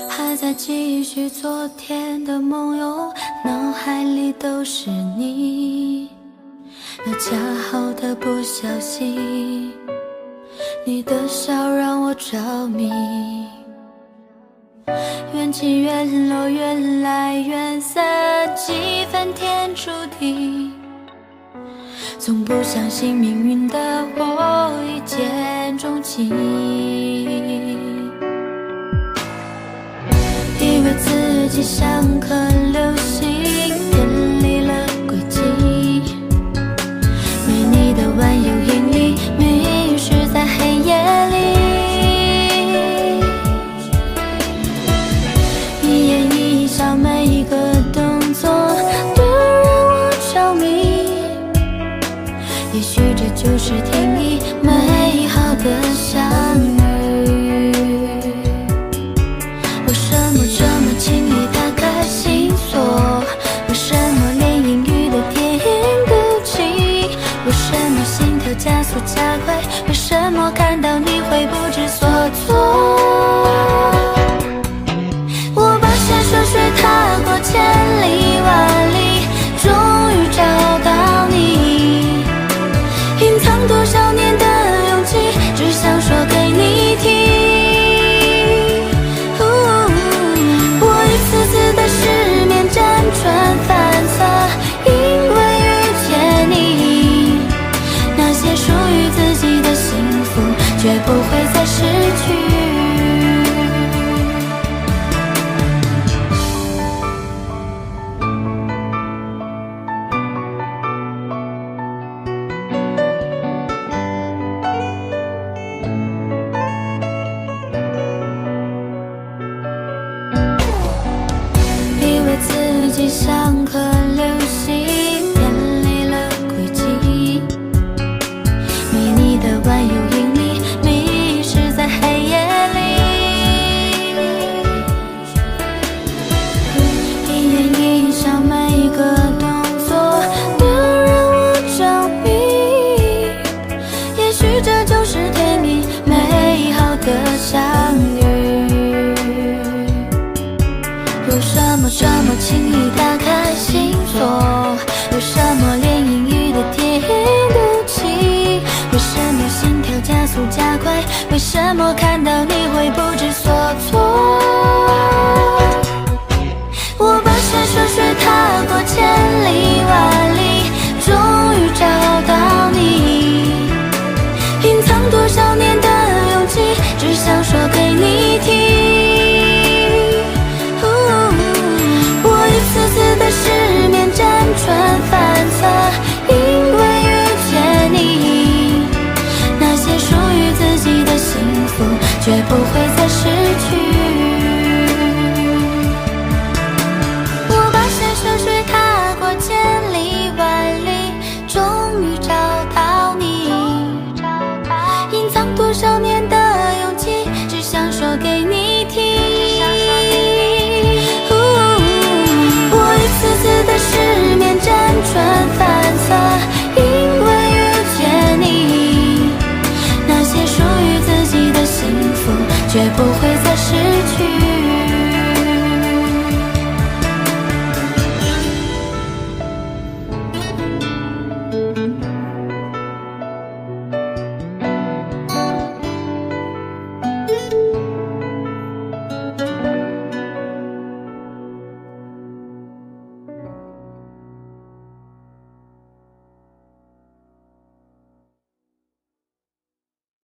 还在继续昨天的梦游，脑海里都是你。那恰好的不小心，你的笑让我着迷。缘起缘落，缘来缘散，几分天注定。从不相信命运的我一见钟情，以为自己像颗流星，偏离了轨迹。没你的万有引力，迷失在黑夜里。一言一笑，每一个动作都让我着迷。也许这就是天意，美好的相遇。为什么这么轻易打开心锁？为什么连阴雨的电影不起？为什么心跳加速加快？为什么看到你会不知所措？我跋山涉水踏过千里万里，终于找到你。隐藏多少年的勇气，只想说给你听。我一次次的失眠辗转反侧，因为遇见你。那些属于自己的幸福，绝不会再失去。自己像颗流星，偏离了轨迹。没你的万有引力，迷失在黑夜里。一言一笑，每一个动作都让我着迷。也许这就是天意，美好的相遇。为什么这么轻易打开心锁？为什么连阴雨的电影不起？为什么心跳加速加快？为什么看到